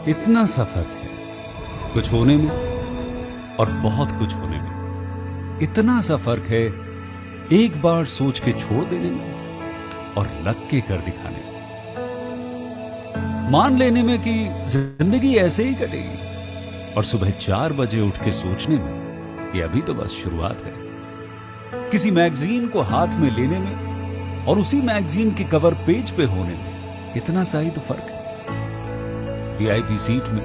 इतना सफर है कुछ होने में और बहुत कुछ होने में। इतना सा फर्क है एक बार सोच के छोड़ देने में और लग के कर दिखाने में। मान लेने में कि जिंदगी ऐसे ही कटेगी और सुबह 4 बजे उठ के सोचने में कि अभी तो बस शुरुआत है। किसी मैगजीन को हाथ में लेने में और उसी मैगजीन की कवर पेज पे होने में इतना सा ही तो फर्क है। वीआईपी सीट में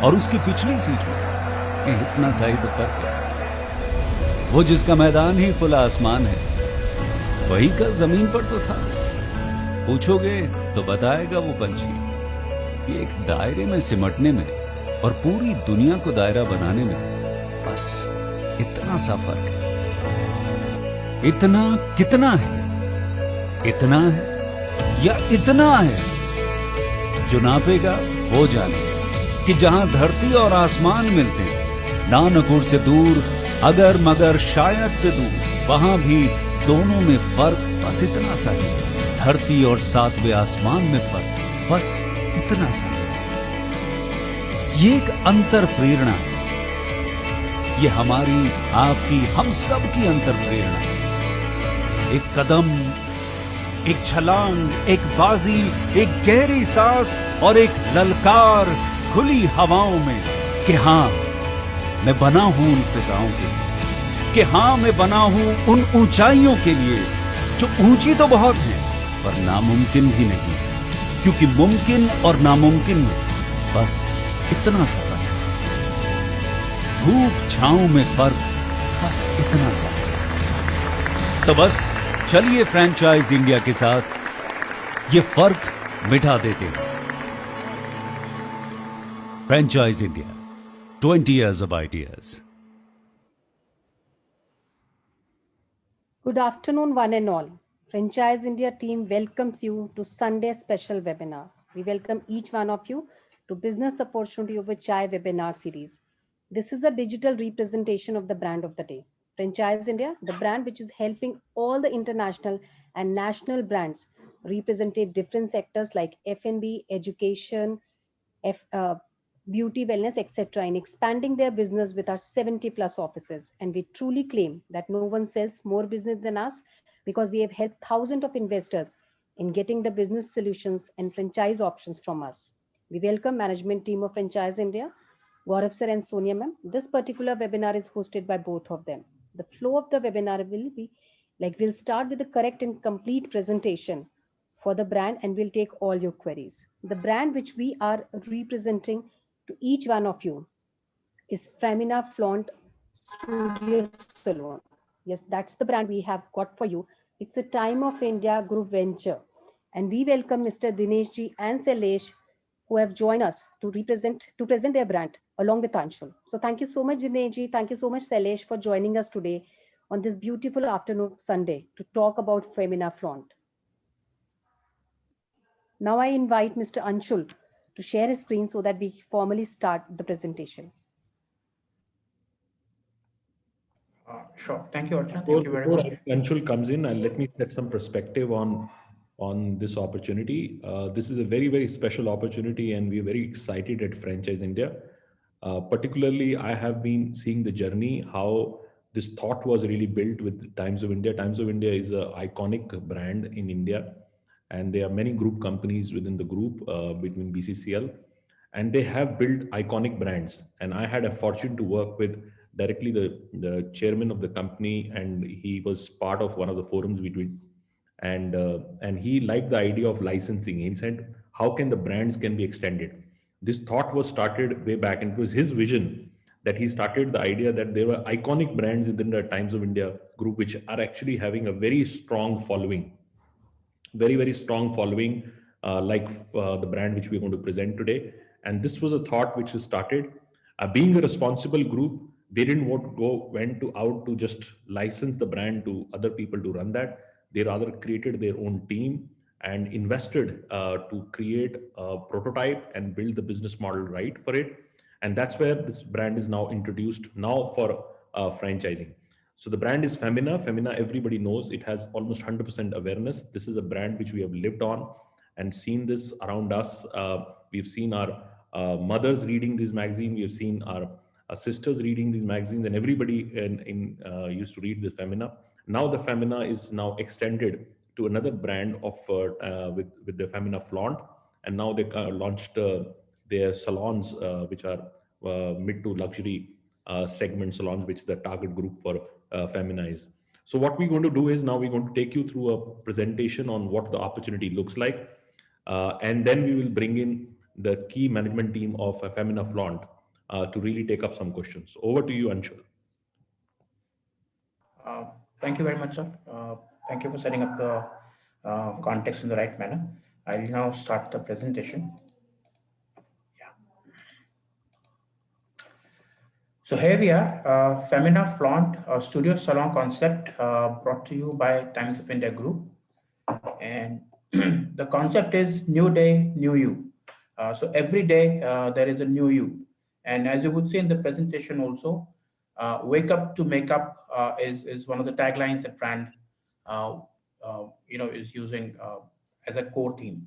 और उसकी पिछली सीट में इतना सा ही तो फर्क है। वो जिसका मैदान ही खुला आसमान है वही कल जमीन पर तो था। पूछोगे तो बताएगा वो पंछी कि एक दायरे में सिमटने में और पूरी दुनिया को दायरा बनाने में बस इतना सा फर्क है। इतना कितना है? इतना है या इतना है? जो नापेगा वो जाने कि जहां धरती और आसमान मिलते हैं, नानकुर से दूर, अगर मगर शायद से दूर, वहां भी दोनों में फर्क बस इतना सा है। धरती और 7वें आसमान में फर्क बस इतना सा है। ये एक अंतर प्रेरणा है। ये हमारी, आपकी, हम सब की अंतर प्रेरणा है। एक कदम, एक छलांग, एक बाजी, एक गहरी सांस और एक ललकार खुली हवाओं में कि हाँ मैं बना हूं उन फिजाओं के लिए, कि हाँ मैं बना हूं उन ऊंचाइयों के लिए जो ऊंची तो बहुत है पर नामुमकिन भी नहीं, क्योंकि मुमकिन और नामुमकिन में बस इतना सा फर्क है। धूप छांव में फर्क बस इतना सा है। तो बस चलिए फ्रेंचाइज इंडिया के साथ ये फर्क मिटा देते हैं। Franchise India, 20 years of ideas. Good afternoon, one and all. Franchise India team welcomes you to Sunday's special webinar. We welcome each one of you to Business Opportunity Over Chai webinar series. This is a digital representation of the brand of the day. Franchise India, the brand which is helping all the international and national brands represent different sectors like F&B, education, F, beauty, wellness, etc., in expanding their business with our 70 plus offices. And we truly claim that no one sells more business than us because we have helped thousands of investors in getting the business solutions and franchise options from us. We welcome management team of Franchise India, Gaurav sir and Sonia ma'am. This particular webinar is hosted by both of them. The flow of the webinar will be like we'll start with the correct and complete presentation for the brand and we'll take all your queries. The brand which we are representing to each one of you is Femina Flaunt Studio Salon. Yes, that's the brand we have got for you. It's a Time of India group venture. And we welcome Mr. Dinesh ji and Sailesh who have joined us to present their brand along with Anshul. So thank you so much, Dinesh ji. Thank you so much, Sailesh, for joining us today on this beautiful afternoon Sunday to talk about Femina Flaunt. Now I invite Mr. Anshul to share his screen so that we formally start the presentation. Sure. Thank you, Archana. Thank you very much. Anshul comes in, and let me set some perspective on this opportunity. This is a very, very special opportunity, and we're very excited at Franchise India. Particularly, I have been seeing the journey, how this thought was really built with Times of India. Times of India is an iconic brand in India, and there are many group companies within the group between BCCL, and they have built iconic brands. And I had a fortune to work with directly the chairman of the company, and he was part of one of the forums we did. And he liked the idea of licensing. He said, how can the brands can be extended? This thought was started way back, and it was his vision that he started the idea that there were iconic brands within the Times of India group, which are actually having a very strong following, very, very strong following, the brand which we're going to present today. And this was a thought which was started. Being a responsible group, they didn't went out to just license the brand to other people to run that. They rather created their own team and invested to create a prototype and build the business model right for it. And that's where this brand is now introduced now for franchising. So the brand is Femina. Femina, everybody knows, it has almost 100% awareness. This is a brand which we have lived on and seen this around us. We've seen our mothers reading this magazine. We have seen our sisters reading these magazines, and everybody used to read the Femina. Now the Femina is now extended to another brand of with the Femina Flaunt, and now they launched their salons, which are mid to luxury segment salons, which the target group for Femina is. So what we're going to do is now we're going to take you through a presentation on what the opportunity looks like, and then we will bring in the key management team of Femina Flaunt to really take up some questions. Over to you, Anshul. Thank you very much, sir. Thank you for setting up the context in the right manner. I'll now start the presentation. Yeah. So here we are, Femina Flaunt, a studio salon concept brought to you by Times of India Group. And the concept is new day, new you. So every day there is a new you. And as you would see in the presentation also, wake up to makeup is one of the taglines that brand is using as a core theme.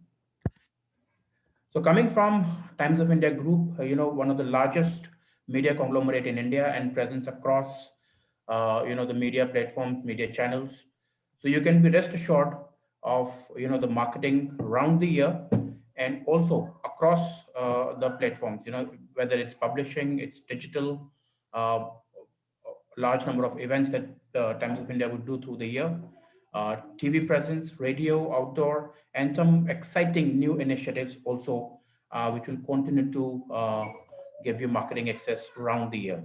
So coming from Times of India Group, one of the largest media conglomerate in India and presence across the media platforms, media channels. So you can be rest assured of the marketing around the year and also across the platforms, whether it's publishing, it's digital, large number of events that Times of India would do through the year, TV presence, radio, outdoor, and some exciting new initiatives also, which will continue to give you marketing access around the year.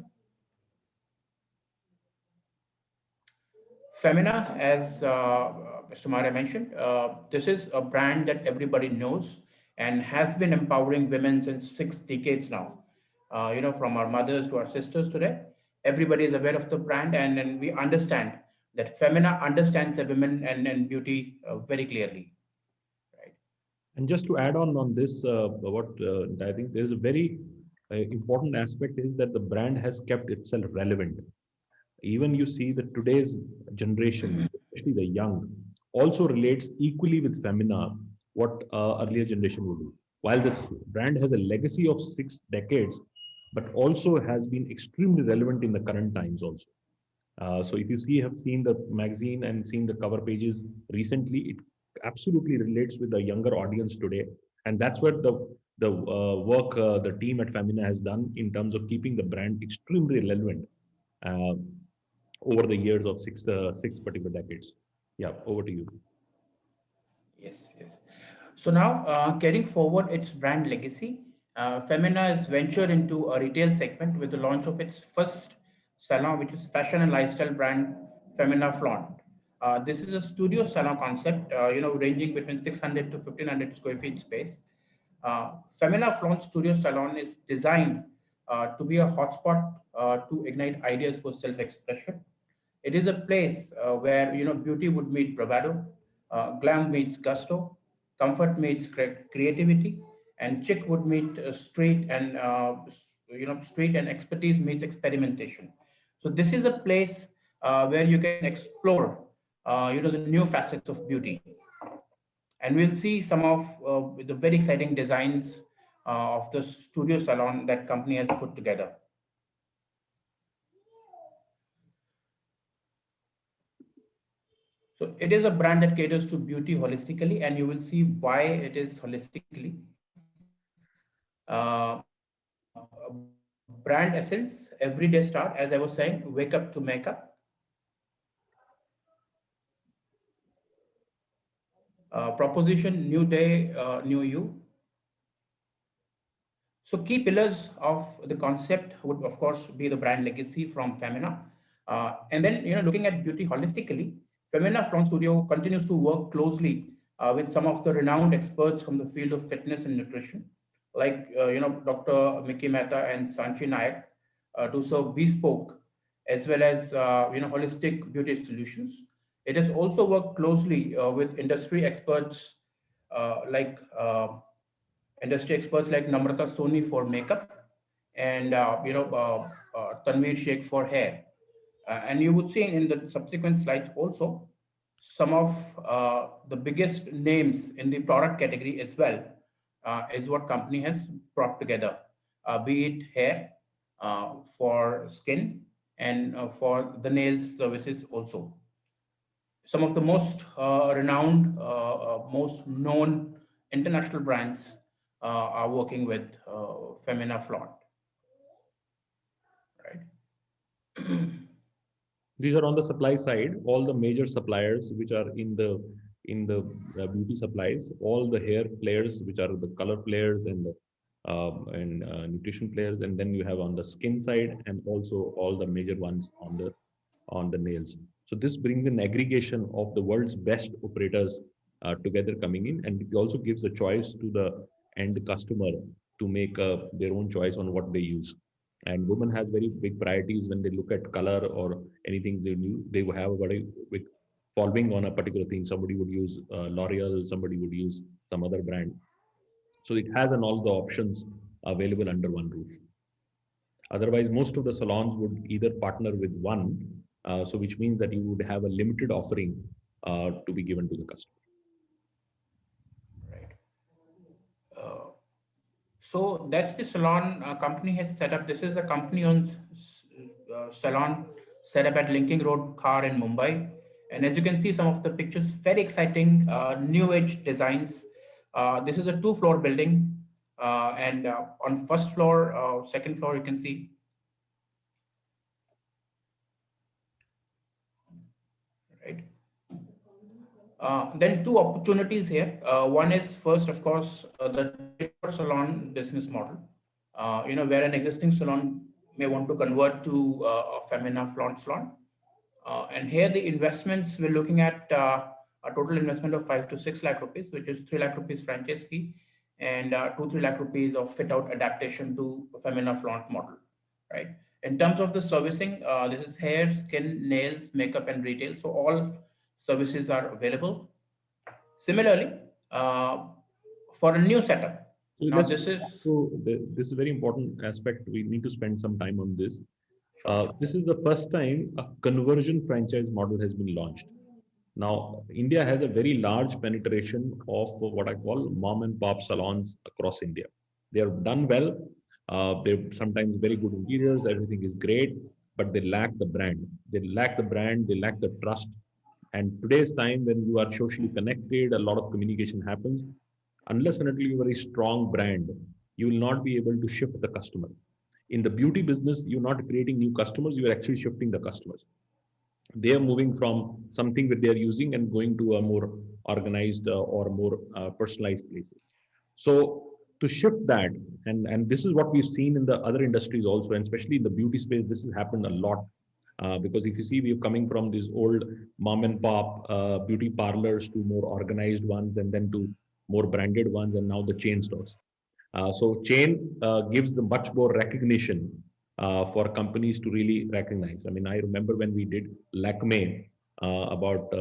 Femina, as Mr. Maurya mentioned, this is a brand that everybody knows and has been empowering women since 6 decades now. From our mothers to our sisters today, everybody is aware of the brand, and we understand that Femina understands the women and beauty very clearly. Right. And just to add on this, I think there is a very important aspect is that the brand has kept itself relevant. Even you see that today's generation, especially the young, also relates equally with Femina what earlier generation would do. While this brand has a legacy of 6 decades, but also has been extremely relevant in the current times also. So if you have seen the magazine and seen the cover pages recently, it absolutely relates with the younger audience today. And that's what the work the team at Femina has done in terms of keeping the brand extremely relevant over the years of six particular decades. Yeah, over to you. Yes. So now carrying forward its brand legacy, Femina has ventured into a retail segment with the launch of its first salon, which is fashion and lifestyle brand Femina Flaunt. This is a studio salon concept, ranging between 600 to 1500 square feet space. Femina Flaunt Studio Salon is designed to be a hotspot to ignite ideas for self-expression. It is a place where beauty would meet bravado, glam meets gusto, comfort meets creativity, and chic would meet street and expertise meets experimentation. So this is a place where you can explore the new facets of beauty, and we'll see some of the very exciting designs of the studio salon that company has put together. So it is a brand that caters to beauty holistically, and you will see why it is holistically. Brand essence, everyday start, as I was saying, wake up to makeup. Proposition, new day, new you. So key pillars of the concept would, of course, be the brand legacy from Femina. And then, looking at beauty holistically, Femina Flaunt Studio continues to work closely with some of the renowned experts from the field of fitness and nutrition, like, Dr. Mickey Mehta and Sanchi Nayak, to serve bespoke as well as, holistic beauty solutions. It has also worked closely with industry experts like Namrata Soni for makeup and Tanveer Sheikh for hair. And you would see in the subsequent slides also some of the biggest names in the product category as well, is what company has brought together, be it hair, for skin, and for the nails services also. Some of the most renowned, most known international brands are working with Femina Flaunt, right? These are on the supply side. All the major suppliers which are in the beauty supplies, all the hair players, which are the color players and the nutrition players, and then you have on the skin side, and also all the major ones on the nails. So this brings an aggregation of the world's best operators together coming in, and it also gives a choice to the end customer to make their own choice on what they use. And women has very big priorities when they look at color or anything they new. They will have a very big following on a particular thing. Somebody would use L'Oreal, somebody would use some other brand. So it has an all the options available under one roof. Otherwise, most of the salons would either partner with one, so which means that you would have a limited offering to be given to the customer. Right. So that's the salon company has set up. This is a company-owned salon set up at Linking Road, Khar in Mumbai. And as you can see, some of the pictures, very exciting, new age designs. This is a two-floor building, and on first floor, second floor, you can see. Right. Then two opportunities here. One is first, of course, the salon business model. Where an existing salon may want to convert to a Femina Flaunt salon. And here the investments we're looking at a total investment of 5 to 6 lakh rupees, which is 3 lakh rupees franchise fee, and 2-3 lakh rupees of fit out adaptation to Femina Flaunt model, right? In terms of the servicing, this is hair, skin, nails, makeup, and retail. So all services are available. Similarly, for a new setup, So now this is this is a very important aspect. We need to spend some time on this. This is the first time a conversion franchise model has been launched. Now, India has a very large penetration of what I call mom and pop salons across India. They are done well. They're sometimes very good interiors. Everything is great, but they lack the brand. They lack the brand. They lack the trust. And today's time, when you are socially connected, a lot of communication happens. Unless and until you are a strong brand, you will not be able to shift the customer. In the beauty business, you're not creating new customers, you are actually shifting the customers. They are moving from something that they are using and going to a more organized or more personalized places. So to shift that, and this is what we've seen in the other industries also, and especially in the beauty space, this has happened a lot. Because if you see, we're coming from these old mom and pop beauty parlors to more organized ones, and then to more branded ones, and now the chain stores. So chain gives the much more recognition for companies to really recognize. I mean, I remember when we did Lakme,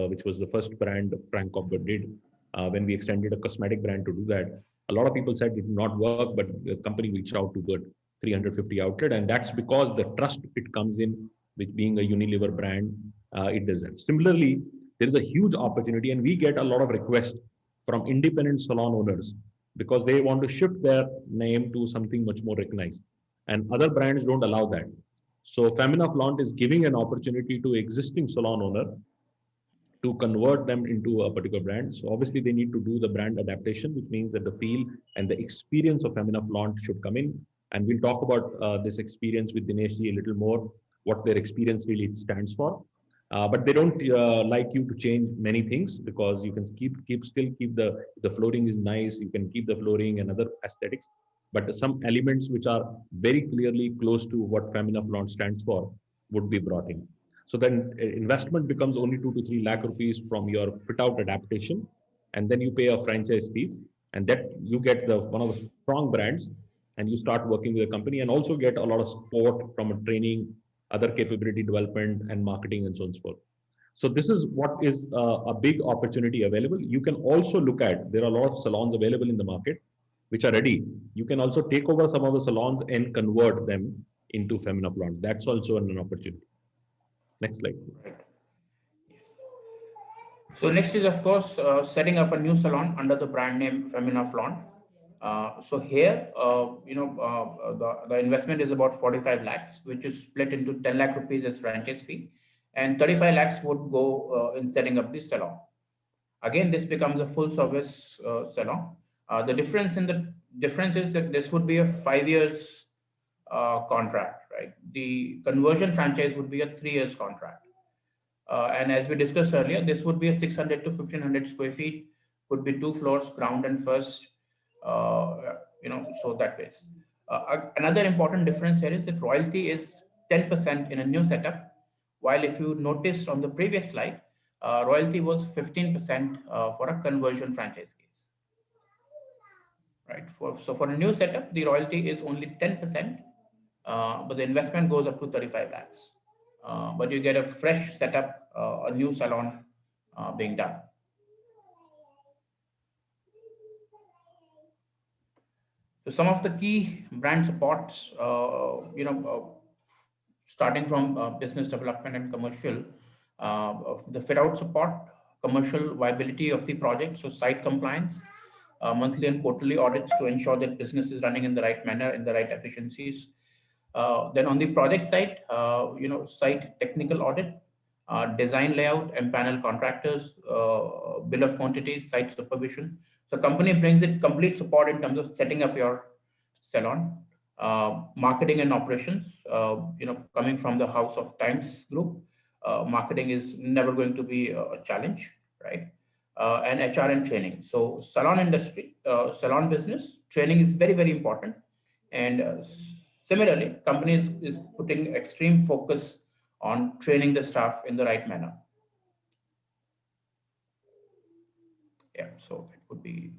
which was the first brand Frank Copper did, when we extended a cosmetic brand to do that. A lot of people said it did not work, but the company reached out to the 350 outlet, and that's because the trust it comes in with being a Unilever brand, it does that. Similarly, there is a huge opportunity, and we get a lot of requests from independent salon owners because they want to shift their name to something much more recognized. And other brands don't allow that. So Femina Flaunt is giving an opportunity to existing salon owner to convert them into a particular brand. So obviously they need to do the brand adaptation, which means that the feel and the experience of Femina Flaunt should come in. And we'll talk about this experience with Dinesh ji a little more, what their experience really stands for. But they don't like you to change many things because you can still keep the flooring is nice. You can keep the flooring and other aesthetics, but some elements which are very clearly close to what Femina Flaunt stands for would be brought in. So then investment becomes only 2 to 3 lakh rupees from your fit out adaptation, and then you pay a franchise fees, and that you get one of the strong brands, and you start working with a company, and also get a lot of support from a training, other capability development, and marketing, and so on and so forth. So this is what is a big opportunity available. You can also look at, there are a lot of salons available in the market which are ready. You can also take over some of the salons and convert them into Femina Flaunt. That's also an opportunity. Next slide. right. So next is, of course, setting up a new salon under the brand name Femina Flaunt. So here, the investment is about 45 lakhs, which is split into 10 lakh rupees as franchise fee, and 35 lakhs would go in setting up the salon. Again, this becomes a full service salon. The difference is that this would be a 5 years contract, right? The conversion franchise would be a 3 years contract. And as we discussed earlier, this would be a 600 to 1500 square feet, could be 2 floors, ground and first, so that ways. Another important difference here is that royalty is 10% in a new setup, while if you noticed on the previous slide, royalty was 15% for a conversion franchise case, right? So for a new setup, the royalty is only 10%, but the investment goes up to 35 lakhs. But you get a fresh setup, a new salon being done. So some of the key brand supports, starting from business development and commercial, the fit out support, commercial viability of the project, so site compliance, monthly and quarterly audits to ensure that business is running in the right manner, in the right efficiencies. Then on the project side, site technical audit, design layout, and panel contractors, bill of quantities, site supervision. So company brings it complete support in terms of setting up your salon, marketing and operations. Coming from the House of Times Group, marketing is never going to be a challenge, right? And HR and training. So salon business training is very, very important. And similarly, companies is putting extreme focus on training the staff in the right manner. Yeah, so it would be.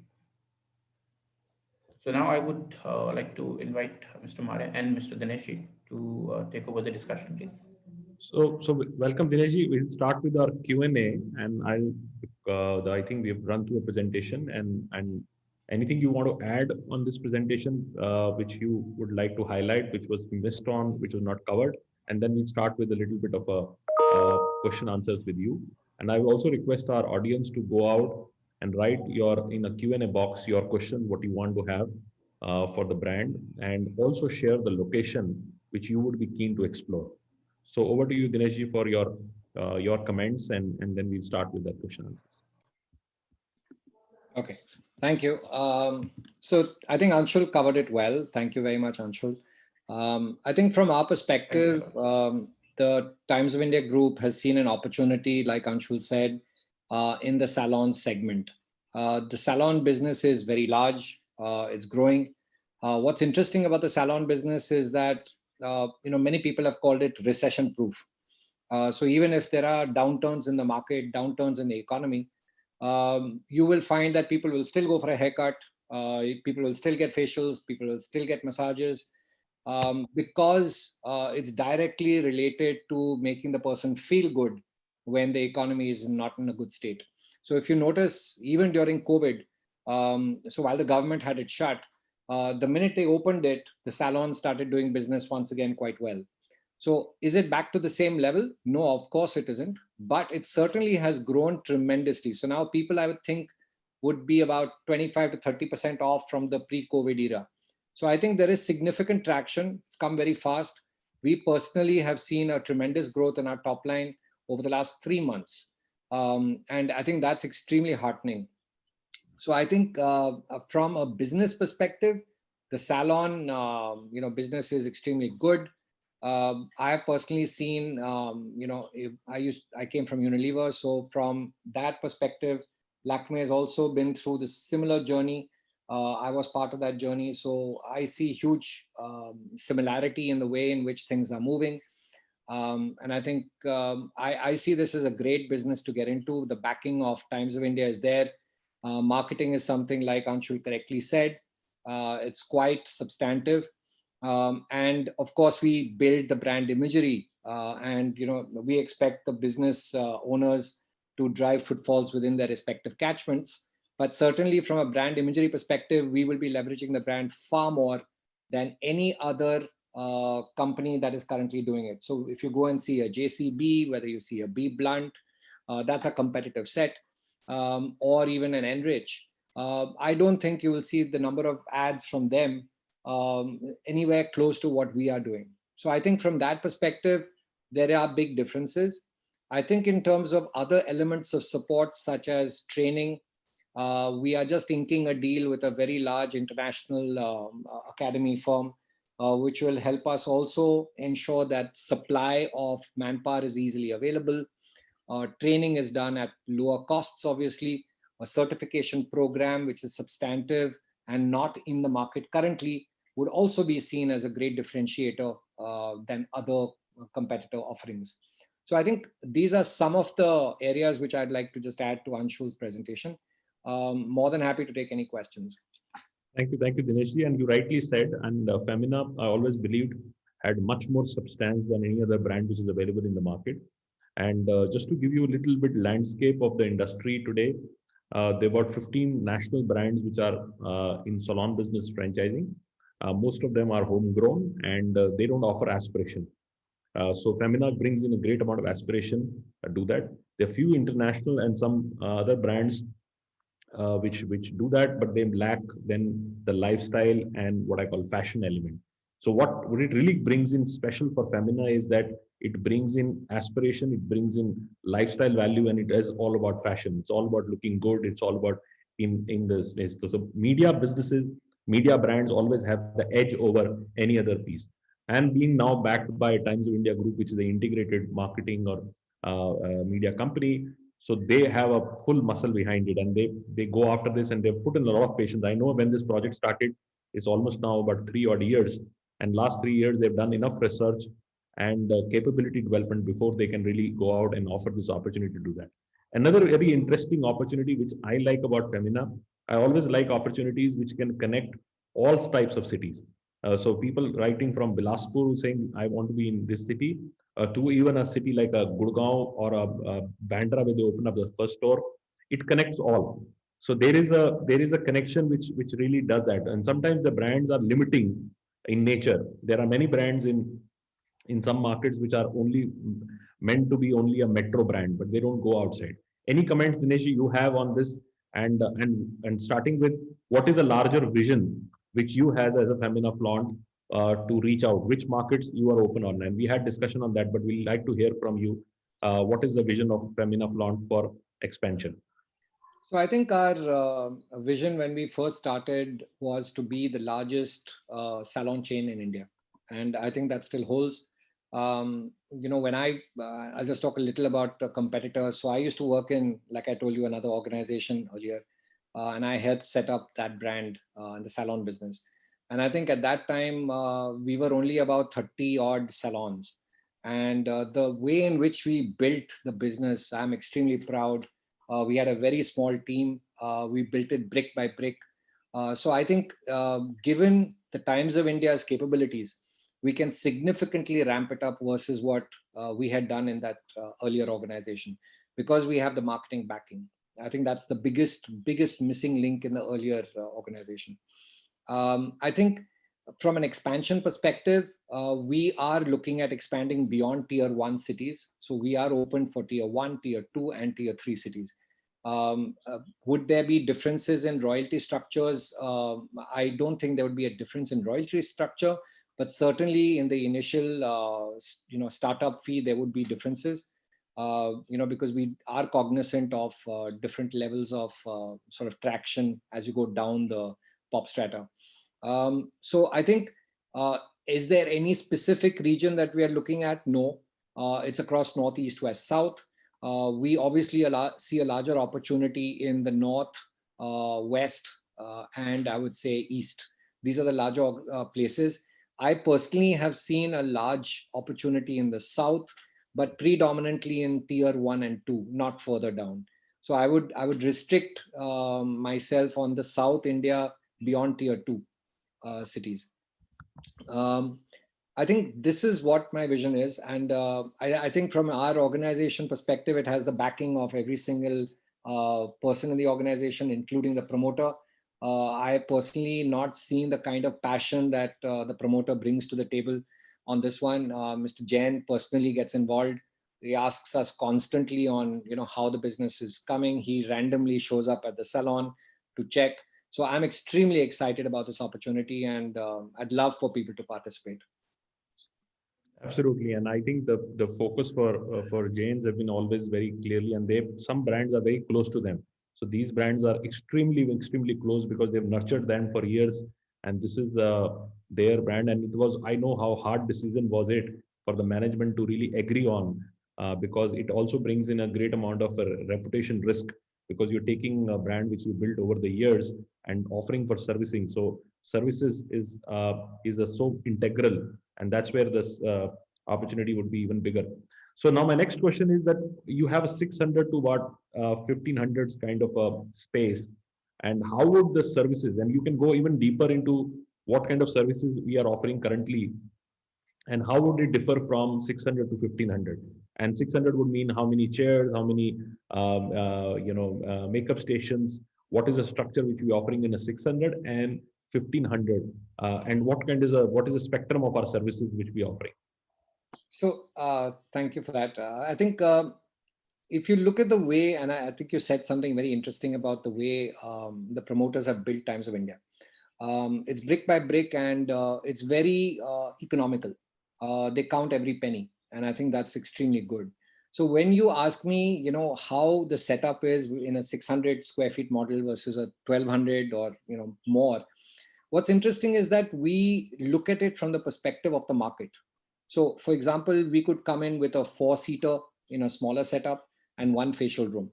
So now I would like to invite Mr. Mare and Mr. Dinesh to take over the discussion, please. So welcome, Dinesh. We'll start with our Q&A, and I think we've run through a presentation, and anything you want to add on this presentation, which you would like to highlight, which was missed on, which was not covered, and then we'll start with a little bit of a question answers with you. And I will also request our audience to go out and write in a Q&A box your question, what you want to have for the brand, and also share the location which you would be keen to explore. So over to you, Dinesh, for your comments, and then we'll start with the question answers. Okay, thank you. So I think Anshul covered it well. Thank you very much, Anshul. I think from our perspective, the Times of India Group has seen an opportunity, like Anshul said, in the salon segment. The salon business is very large. It's growing. What's interesting about the salon business is that many people have called it recession-proof. So even if there are downturns in the market, downturns in the economy, you will find that people will still go for a haircut. People will still get facials. People will still get massages because it's directly related to making the person feel good when the economy is not in a good state. So if you notice, even during COVID, so while the government had it shut, the minute they opened it, the salons started doing business once again quite well. So is it back to the same level? No, of course it isn't, but it certainly has grown tremendously. So now people, I would think, would be about 25 to 30% off from the pre-COVID era. So I think there is significant traction. It's come very fast. We personally have seen a tremendous growth in our top line over the last 3 months. And I think that's extremely heartening. So I think from a business perspective, the salon, business is extremely good. I have personally seen, I came from Unilever. So from that perspective, Lakme has also been through this similar journey. I was part of that journey. So I see huge similarity in the way in which things are moving. And I think I see this as a great business to get into. The backing of Times of India is there. Marketing is something, like Anshul correctly said, it's quite substantive. And of course, we build the brand imagery and, we expect the business owners to drive footfalls within their respective catchments. But certainly from a brand imagery perspective, we will be leveraging the brand far more than any other company that is currently doing it. So if you go and see a JCB, whether you see a B Blunt, that's a competitive set, or even an Enrich. I don't think you will see the number of ads from them anywhere close to what we are doing. So I think from that perspective, there are big differences. I think in terms of other elements of support, such as training, we are just inking a deal with a very large international academy firm, which will help us also ensure that supply of manpower is easily available. Training is done at lower costs, obviously. A certification program, which is substantive and not in the market currently, would also be seen as a great differentiator than other competitor offerings. So I think these are some of the areas which I'd like to just add to Anshul's presentation. More than happy to take any questions. Thank you, Dineshji. And you rightly said, and Femina, I always believed, had much more substance than any other brand which is available in the market. And just to give you a little bit landscape of the industry today, there are about 15 national brands which are in salon business franchising. Most of them are homegrown and they don't offer aspiration. So Femina brings in a great amount of aspiration to do that. There are few international and some other brands which do that, but they lack then the lifestyle and what I call fashion element. So what it really brings in special for Femina is that it brings in aspiration, it brings in lifestyle value, and it is all about fashion. It's all about looking good. It's all about in this. So media businesses, media brands always have the edge over any other piece. And being now backed by Times of India Group, which is the integrated marketing or media company, so they have a full muscle behind it, and they go after this, and they've put in a lot of patience. I know when this project started, it's almost now about 3 odd years, and last 3 years they've done enough research and capability development before they can really go out and offer this opportunity to do that. Another very interesting opportunity which I like about Femina, I always like opportunities which can connect all types of cities. So people writing from Bilaspur saying, I want to be in this city, to even a city like a Gurgaon or a Bandra where they open up the first store, it connects all. So there is a connection which really does that. And sometimes the brands are limiting in nature. There are many brands in some markets which are only meant to be only a metro brand, but they don't go outside. Any comments, Dinesh, you have on this? And starting with, what is a larger vision which you has as a Femina Flaunt to reach out? Which markets you are open on? And we had discussion on that, but we'd like to hear from you. What is the vision of Femina Flaunt for expansion? So I think our vision when we first started was to be the largest salon chain in India. And I think that still holds. When I'll just talk a little about competitors. So I used to work in, like I told you, another organization earlier, and I helped set up that brand in the salon business. And I think at that time, we were only about 30 odd salons. And the way in which we built the business, I'm extremely proud. We had a very small team. We built it brick by brick. So I think given the Times of India's capabilities, we can significantly ramp it up versus what we had done in that earlier organization, because we have the marketing backing. I think that's the biggest missing link in the earlier organization. I think from an expansion perspective, we are looking at expanding beyond tier 1 cities. So we are open for tier 1, tier 2, and tier 3 cities. Would there be differences in royalty structures? I don't think there would be a difference in royalty structure, but certainly in the initial, startup fee, there would be differences. Because we are cognizant of different levels of sort of traction as you go down the pop strata. So I think, is there any specific region that we are looking at? No, it's across North, East, West, South. We obviously see a larger opportunity in the North, West, and I would say East. These are the larger places. I personally have seen a large opportunity in the South, but predominantly in tier 1 and 2, not further down. So I would restrict myself on the South India beyond tier 2 cities. I think this is what my vision is. And I think from our organization perspective, it has the backing of every single person in the organization, including the promoter. I personally not seen the kind of passion that the promoter brings to the table on this one. Mr. Jain personally gets involved. He asks us constantly on, how the business is coming. He randomly shows up at the salon to check. So I'm extremely excited about this opportunity, and I'd love for people to participate. Absolutely, and I think the focus for Jains have been always very clearly, and some brands are very close to them. So these brands are extremely close because they've nurtured them for years, and this is their brand. And it was, I know how hard decision was it for the management to really agree on, because it also brings in a great amount of reputation risk, because you're taking a brand which you built over the years and offering for servicing. So services is a so integral, and that's where this opportunity would be even bigger. So now my next question is that you have a 600 to what 1500 kind of a space, and how would the services, and you can go even deeper into what kind of services we are offering currently, and how would it differ from 600 to 1500? And 600 would mean how many chairs, how many makeup stations, what is the structure which we are offering in a 600 and 1500, and what is the spectrum of our services which we are offering? So thank you for that. I think if you look at the way, and I think you said something very interesting about the way the promoters have built Times of India. It's brick by brick, and it's very economical. They count every penny, and I think that's extremely good. So when you ask me, how the setup is in a 600 square feet model versus a 1200 or more, what's interesting is that we look at it from the perspective of the market. So, for example, we could come in with a 4-seater in a smaller setup and 1 facial room.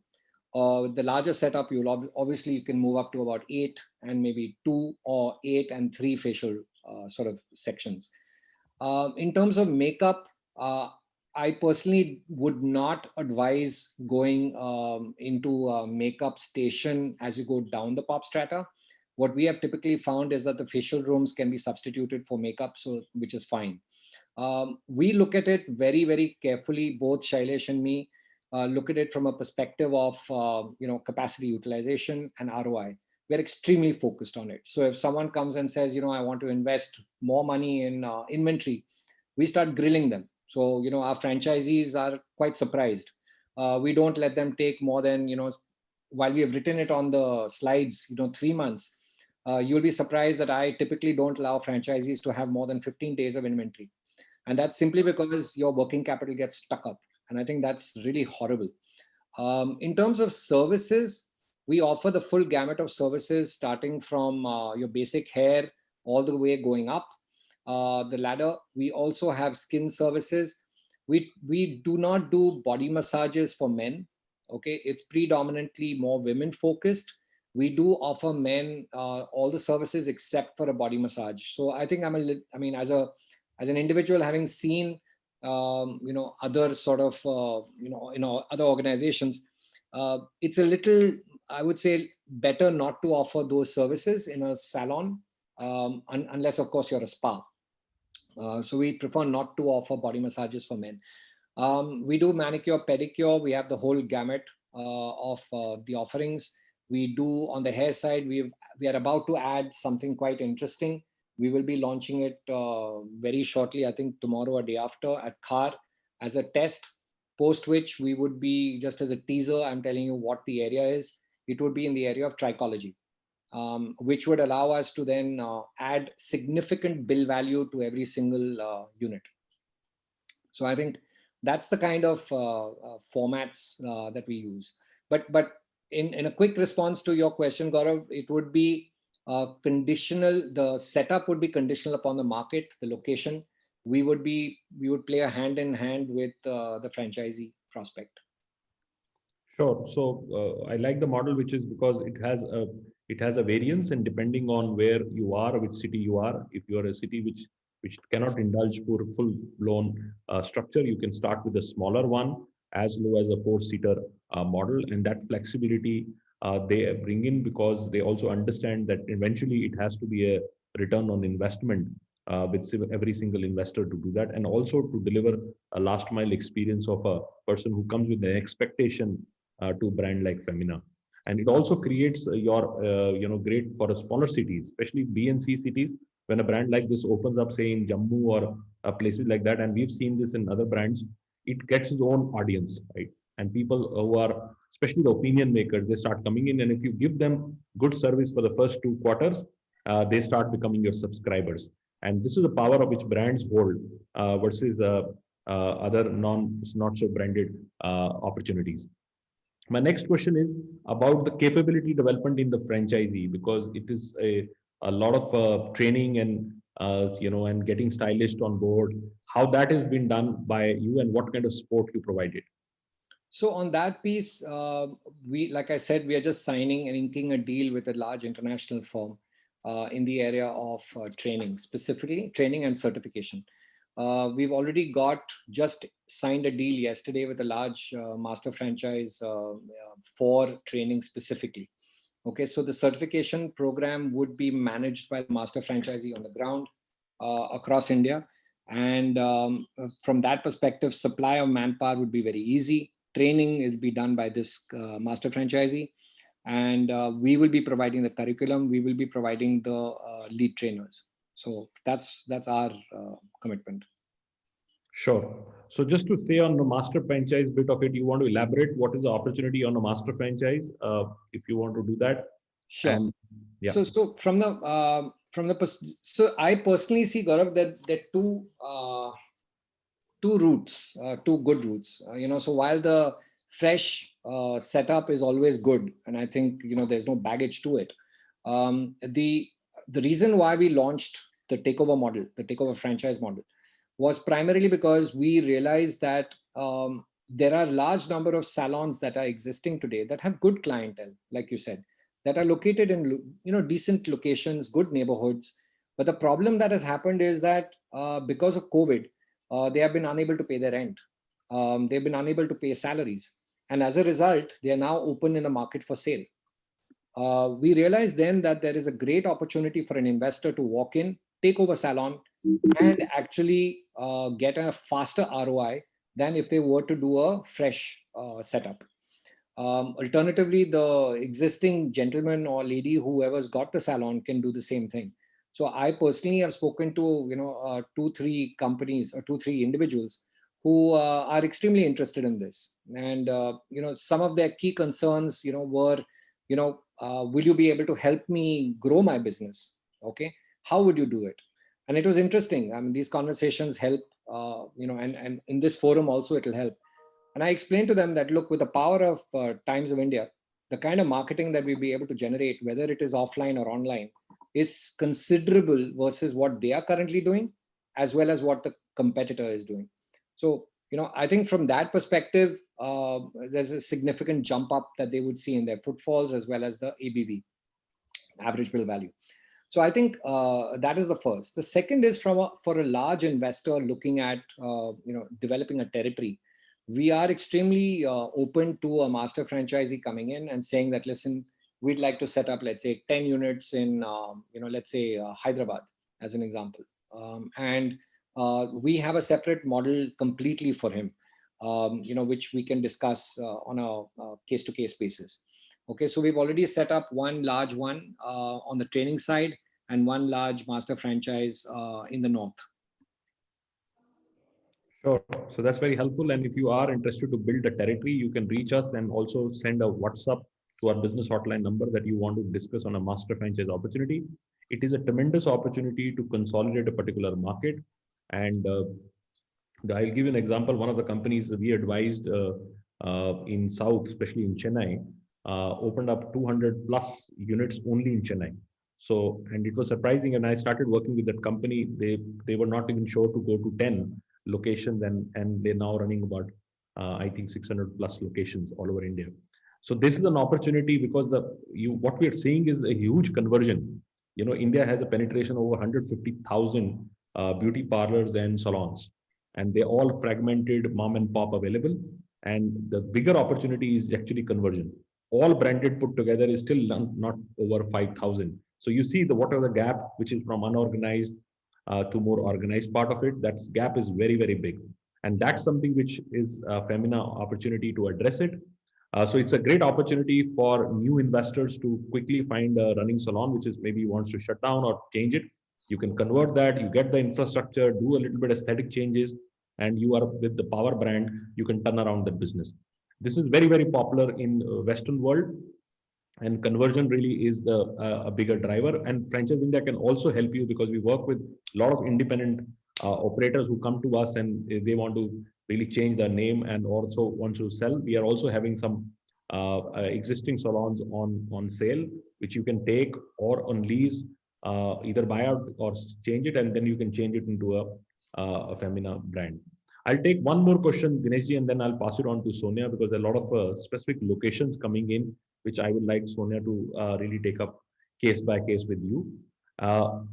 With the larger setup, obviously you can move up to about 8 and maybe 2 or 8 and 3 facial sort of sections. In terms of makeup, I personally would not advise going into a makeup station as you go down the pop strata. What we have typically found is that the facial rooms can be substituted for makeup, which is fine. We look at it very, very carefully, both Shailesh and me look at it from a perspective of capacity utilization and ROI. We're extremely focused on it. So if someone comes and says, I want to invest more money in inventory, we start grilling them. So our franchisees are quite surprised. We don't let them take more than while we have written it on the slides 3 months. You'll be surprised that I typically don't allow franchisees to have more than 15 days of inventory. And that's simply because your working capital gets stuck up. And I think that's really horrible. In terms of services, we offer the full gamut of services, starting from your basic hair all the way going up the ladder. We also have skin services. We do not do body massages for men. Okay, it's predominantly more women focused. We do offer men all the services except for a body massage. So I think as an individual, having seen other sort of other organizations, it's a little, I would say, better not to offer those services in a salon, unless of course you're a spa. So we prefer not to offer body massages for men. We do manicure, pedicure. We have the whole gamut of the offerings. We do on the hair side. We are about to add something quite interesting. We will be launching it very shortly, I think tomorrow or day after, at Khar as a test, post which we would be, just as a teaser, I'm telling you what the area is. It would be in the area of trichology, which would allow us to then add significant bill value to every single unit. So I think that's the kind of formats that we use. But in a quick response to your question, Gaurav, it would be conditional. The setup would be conditional upon the market, the location. We would play a hand in hand with the franchisee prospect. Sure. So I like the model, which is because it has a variance, and depending on where you are, which city you are. If you are a city which cannot indulge for full blown structure, you can start with a smaller one, as low as a 4-seater model, and that flexibility they bring in, because they also understand that eventually it has to be a return on investment with every single investor to do that, and also to deliver a last mile experience of a person who comes with an expectation to a brand like Femina. And it also creates great for a smaller cities, especially B and C cities, when a brand like this opens up, say in Jammu or places like that, and we've seen this in other brands, it gets its own audience, right? and people who are, especially the opinion makers, they start coming in, and if you give them good service for the first 2 quarters, they start becoming your subscribers. And this is the power of which brands hold versus other not so branded opportunities. My next question is about the capability development in the franchisee, because it is a lot of training and and getting stylists on board. How that has been done by you, and what kind of support you provided? So on that piece, like I said, we are just signing and inking a deal with a large international firm in the area of training, specifically training and certification. We've already just signed a deal yesterday with a large master franchise for training specifically. Okay, so the certification program would be managed by the master franchisee on the ground across India. And from that perspective, supply of manpower would be very easy. Training is be done by this master franchisee. And we will be providing the curriculum. We will be providing the lead trainers. So that's our commitment. Sure. So just to stay on the master franchise bit of it, you want to elaborate what is the opportunity on a master franchise, if you want to do that? Sure. And, yeah. So so I personally see, Gaurav, that there are two routes, two good routes. So while the fresh setup is always good, and I think there's no baggage to it. The reason why we launched the takeover model, the takeover franchise model, was primarily because we realized that there are a large number of salons that are existing today that have good clientele, like you said, that are located in decent locations, good neighborhoods. But the problem that has happened is that because of COVID, they have been unable to pay their rent. They've been unable to pay salaries. And as a result, they are now open in the market for sale. We realized then that there is a great opportunity for an investor to walk in, take over salon, and actually get a faster ROI than if they were to do a fresh setup. Alternatively, the existing gentleman or lady, whoever's got the salon, can do the same thing. So I personally have spoken to 2-3 companies or 2-3 individuals who are extremely interested in this. And some of their key concerns were, will you be able to help me grow my business? Okay, how would you do it? And it was interesting. I mean, these conversations help, and in this forum also it will help. And I explained to them that, look, with the power of Times of India, the kind of marketing that we'll be able to generate, whether it is offline or online, is considerable versus what they are currently doing, as well as what the competitor is doing. So, I think from that perspective, there's a significant jump up that they would see in their footfalls, as well as the ABV, average bill value. So I think that is the first. The second is for a large investor looking at developing a territory. We are extremely open to a master franchisee coming in and saying that, listen, we'd like to set up, let's say, 10 units in, let's say Hyderabad, as an example. And we have a separate model completely for him, which we can discuss on a case-to-case basis. Okay, so we've already set up one large one on the training side and one large master franchise in the north. Sure. So that's very helpful. And if you are interested to build a territory, you can reach us and also send a WhatsApp to our business hotline number that you want to discuss on a master franchise opportunity. It is a tremendous opportunity to consolidate a particular market. And I'll give you an example. One of the companies we advised in South, especially in Chennai, opened up 200 plus units only in Chennai. So, and it was surprising. And I started working with that company. They were not even sure to go to 10 locations, and they're now running about, I think, 600 plus locations all over India. So this is an opportunity because what we are seeing is a huge conversion. India has a penetration over 150,000 beauty parlors and salons, and they're all fragmented, mom and pop available. And the bigger opportunity is actually conversion. All branded put together is still not over 5,000. So you see what are the gap, which is from unorganized to more organized part of it. That gap is very, very big. And that's something which is a Femina opportunity to address it. So it's a great opportunity for new investors to quickly find a running salon, which is maybe wants to shut down or change it. You can convert that, you get the infrastructure, do a little bit of aesthetic changes, and you are with the power brand, you can turn around the business. This is very, very popular in Western world, and conversion really is the a bigger driver. And Franchise India can also help you because we work with a lot of independent operators who come to us and they want to really change their name and also want to sell. We are also having some existing salons on sale, which you can take or on lease, either buy out or change it, and then you can change it into a Femina brand. I'll take one more question, Dineshji, and then I'll pass it on to Sonia because there are a lot of specific locations coming in, which I would like Sonia to really take up case by case with you.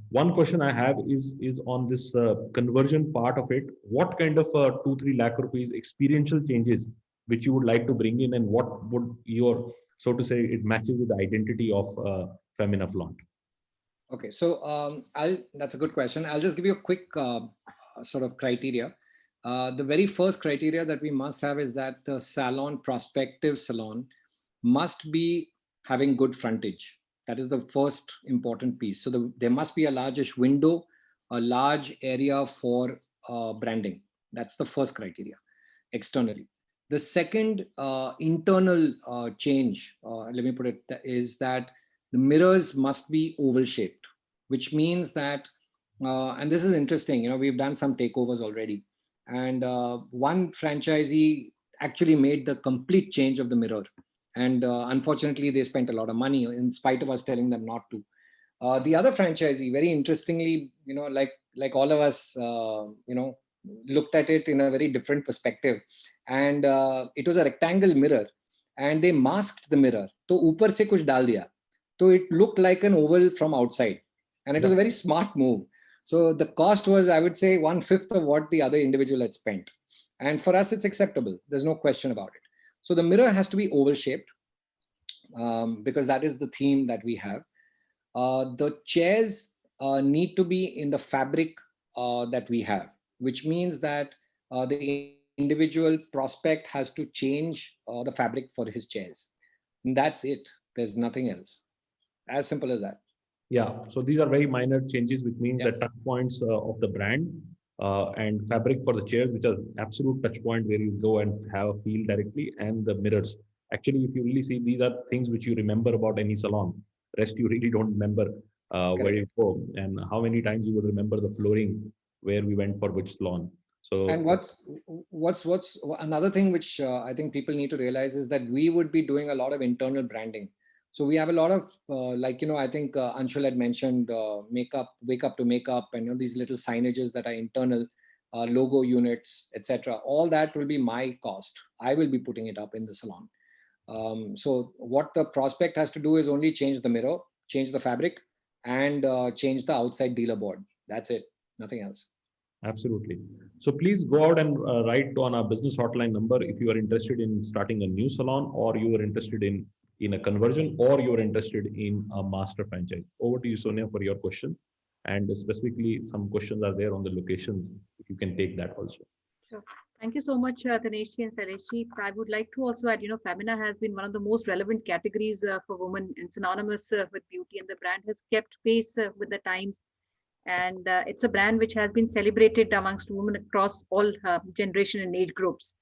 One question I have is on this conversion part of it. What kind of 2-3 lakh rupees experiential changes which you would like to bring in, and what would your, so to say, it matches with the identity of Femina Flaunt? Okay, so that's a good question. I'll just give you a quick sort of criteria. The very first criteria that we must have is that the salon, prospective salon, must be having good frontage. That is the first important piece. So there must be a largish window, a large area for branding. That's the first criteria externally. The second internal change, let me put it, is that the mirrors must be oval shaped, which means that, and this is interesting, you know, we've done some takeovers already. And one franchisee actually made the complete change of the mirror. And unfortunately, they spent a lot of money in spite of us telling them not to. The other franchisee, very interestingly, you know, like all of us, you know, looked at it in a very different perspective. And it was a rectangle mirror, and they masked the mirror. So upar se kuch dal diya. So it looked like an oval from outside. And it was a very smart move. So the cost was, I would say, 1/5 of what the other individual had spent. And for us, it's acceptable. There's no question about it. So the mirror has to be oval shaped because that is the theme that we have. The chairs need to be in the fabric that we have, which means that the individual prospect has to change the fabric for his chairs. And that's it. There's nothing else. As simple as that. Yeah, so these are very minor changes, which means that touch points of the brand and fabric for the chairs, which are absolute touch point where you go and have a feel directly, and the mirrors. Actually, if you really see, these are things which you remember about any salon. Rest you really don't remember where you go and how many times you would remember the flooring where we went for which salon. So, and what's another thing which I think people need to realize is that we would be doing a lot of internal branding. So we have a lot of like, you know, I think Anshul had mentioned makeup, wake up to makeup, and you know, these little signages that are internal, logo units, etc. All that will be my cost. I will be putting it up in the salon. So what the prospect has to do is only change the mirror, change the fabric, and change the outside dealer board. That's it. Nothing else. Absolutely. So please go out and write on our business hotline number if you are interested in starting a new salon, or you are interested in a conversion, or you're interested in a master franchise. Over to you, Sonia, for your question. And specifically, some questions are there on the locations. If you can take that also. Sure. Thank you so much, Taneshji and Saileshji. I would like to also add, you know, Femina has been one of the most relevant categories for women and synonymous with beauty, and the brand has kept pace with the times. And it's a brand which has been celebrated amongst women across all generation and age groups.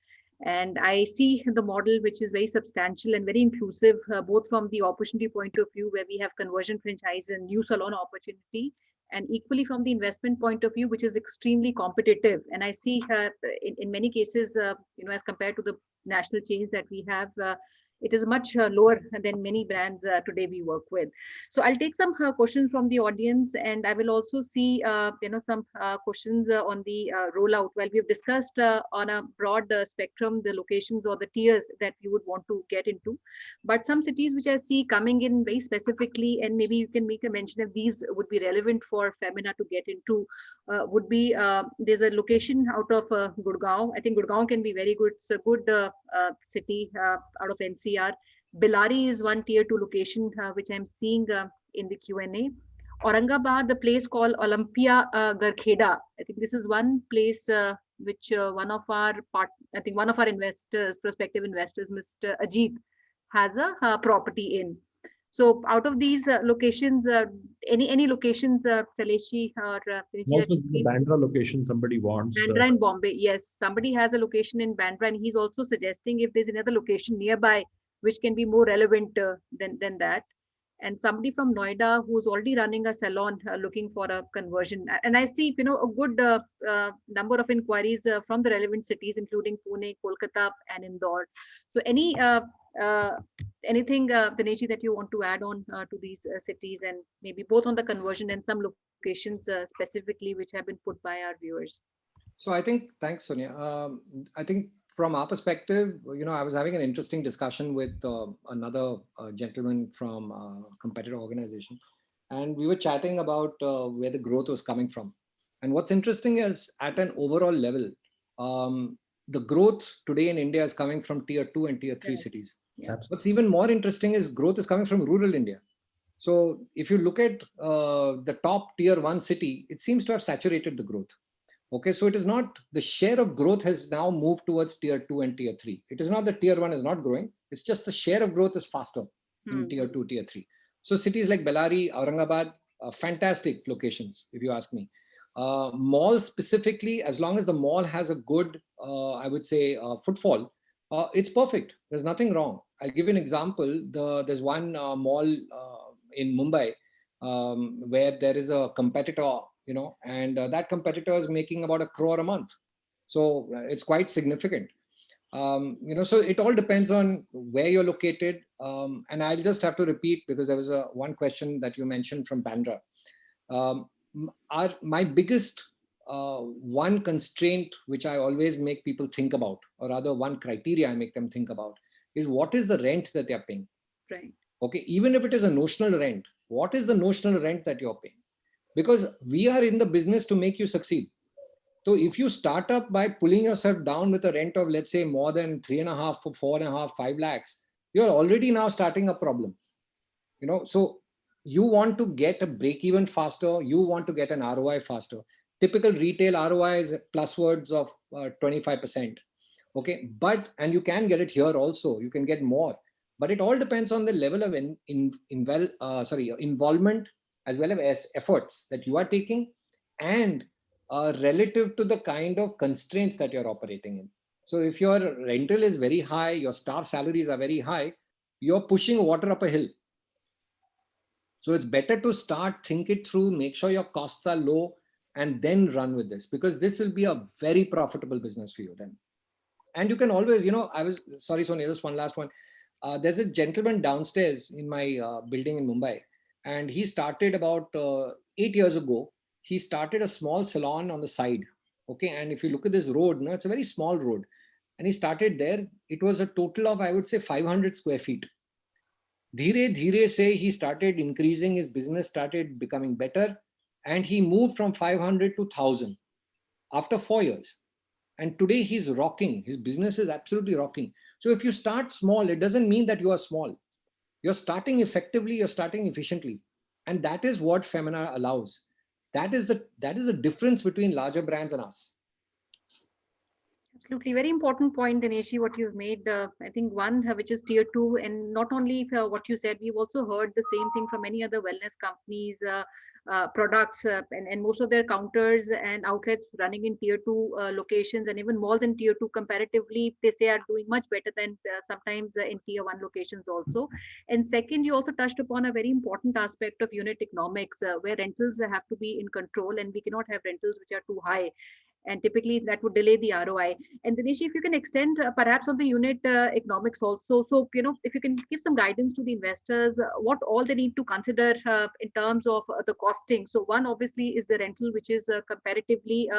And I see the model, which is very substantial and very inclusive, both from the opportunity point of view, where we have conversion franchise and new salon opportunity, and equally from the investment point of view, which is extremely competitive. And I see in many cases, you know, as compared to the national chains that we have, it is much lower than many brands today we work with. So I'll take some questions from the audience, and I will also see you know, some questions on the rollout. Well, we've discussed on a broad spectrum the locations or the tiers that we would want to get into, but some cities which I see coming in very specifically, and maybe you can make a mention if these would be relevant for Femina to get into, would be there's a location out of Gurgaon. I think Gurgaon can be very good. It's a good city out of NCR. Bellary is one tier 2 location which I'm seeing in the Q&A. Aurangabad, the place called Olympia Garkheda. I think this is one place which one of our investors, prospective investors, Mr. Ajit, has a property in. So out of these locations, any locations, Saleshi or Finichi, that Also, you the feel? Bandra location somebody wants. Bandra in Bombay, yes. Somebody has a location in Bandra, and he's also suggesting if there's another location nearby which can be more relevant than that. And somebody from Noida who's already running a salon looking for a conversion. And I see, a good number of inquiries from the relevant cities, including Pune, Kolkata, and Indore. So uh, anything, Dineshi, that you want to add on to these cities, and maybe both on the conversion and some locations specifically which have been put by our viewers? So I think, thanks, Sonia. I think from our perspective, I was having an interesting discussion with another gentleman from a competitor organization, and we were chatting about where the growth was coming from. And what's interesting is at an overall level, the growth today in India is coming from tier 2 and tier 3 Right. cities. Yeah. What's even more interesting is growth is coming from rural India. So if you look at the top tier 1 city, it seems to have saturated the growth. Okay, so it is not, the share of growth has now moved towards tier 2 and tier 3. It is not that tier 1 is not growing. It's just the share of growth is faster in tier 2, tier 3. So cities like Bellary, Aurangabad, fantastic locations, if you ask me. Malls specifically, as long as the mall has a good, I would say, footfall, it's perfect. There's nothing wrong. I'll give you an example. There's one mall in Mumbai where there is a competitor, and that competitor is making about 1 crore a month. So it's quite significant. So it all depends on where you're located. And I'll just have to repeat because there was one question that you mentioned from Bandra. My biggest one constraint which I always make people think about, or rather one criteria I make them think about, is what is the rent that they're paying. Right. Okay, even if it is a notional rent, what is the notional rent that you're paying? Because we are in the business to make you succeed. So if you start up by pulling yourself down with a rent of, let's say, more than 3.5 or 4.5, 5 lakhs, you're already now starting a problem. So you want to get a break even faster, you want to get an ROI faster. Typical retail ROI is plus words of 25%. Okay, and you can get it here also, you can get more. But it all depends on the level of involvement as well as efforts that you are taking, and relative to the kind of constraints that you're operating in. So if your rental is very high, your staff salaries are very high, you're pushing water up a hill. So it's better to think it through, make sure your costs are low, and then run with this, because this will be a very profitable business for you then. And you can always, sorry, Sonia, just one last one. There's a gentleman downstairs in my building in Mumbai, and he started about 8 years ago. He started a small salon on the side. Okay, and if you look at this road, it's a very small road. And he started there. It was a total of, I would say, 500 square feet. Dheere dheere say he started increasing, his business started becoming better, and he moved from 500 to 1,000 after 4 years. And today he's rocking. His business is absolutely rocking. So if you start small, it doesn't mean that you are small. You're starting effectively, you're starting efficiently. And that is what Femina allows. That is the difference between larger brands and us. Absolutely. Very important point, Dineshi, what you've made. I think one, which is tier 2, and not only what you said, we've also heard the same thing from many other wellness companies, products, and most of their counters and outlets running in tier 2 locations, and even malls in tier 2 comparatively, they say are doing much better than sometimes in tier 1 locations also. And second, you also touched upon a very important aspect of unit economics, where rentals have to be in control, and we cannot have rentals which are too high. And typically that would delay the ROI. And Dinesh, if you can extend perhaps on the unit economics also. So, if you can give some guidance to the investors, what all they need to consider in terms of the costing. So one obviously is the rental, which is comparatively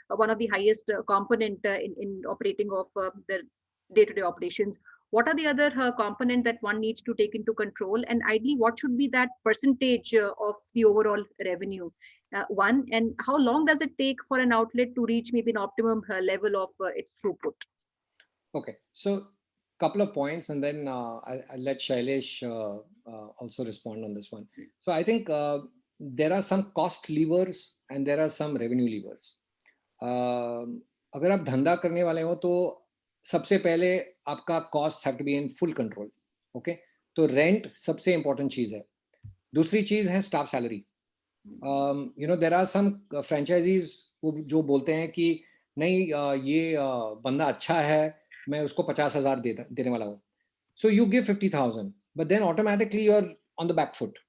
one of the highest component in operating of the day-to-day operations. What are the other component that one needs to take into control? And ideally, what should be that percentage of the overall revenue? One, and how long does it take for an outlet to reach maybe an optimum level of its throughput? Okay, so couple of points, and then I'll let Shailesh also respond on this one. So I think there are some cost levers and there are some revenue levers. अगर आप धंधा करने वाले हो तो सबसे पहले आपका costs have to be in full control. Okay, तो रेंट सबसे इंपॉर्टेंट चीज है. दूसरी चीज है staff salary. You know there are some franchisees जो बोलते हैं कि नहीं ये बंदा अच्छा है, मैं उसको 50,000 देने वाला हूँ. So you give 50,000, but then automatically you're on the back foot.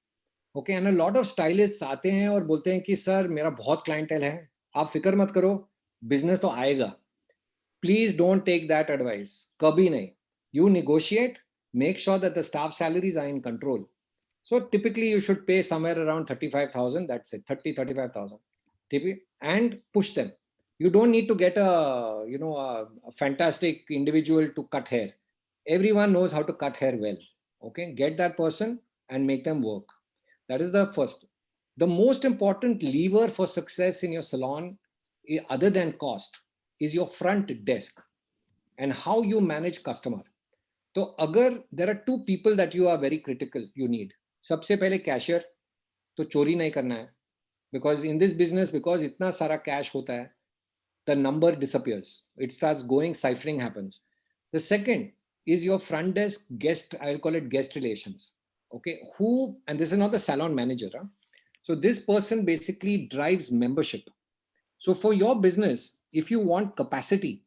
Okay, and a lot of stylists आते हैं और बोलते हैं कि सर मेरा बहुत clientele है, आप फिक्र मत करो, business तो आएगा. Please don't take that advice. कभी नहीं. You negotiate, make sure that the staff salaries are in control. So typically you should pay somewhere around 35,000. That's it, 35,000. And push them. You don't need to get a fantastic individual to cut hair. Everyone knows how to cut hair well. Okay, get that person and make them work. That is the first. The most important lever for success in your salon, other than cost, is your front desk and how you manage customer. So agar there are two people that you are very critical, you need. सबसे पहले cashier, तो चोरी नहीं करना है, because in this business, because इतना सारा cash होता है, the number disappears. It starts going, ciphering happens. The second is your front desk guest, I'll call it guest relations. Okay, who, and this is not the salon manager. Huh? So this person basically drives membership. So for your business, if you want capacity,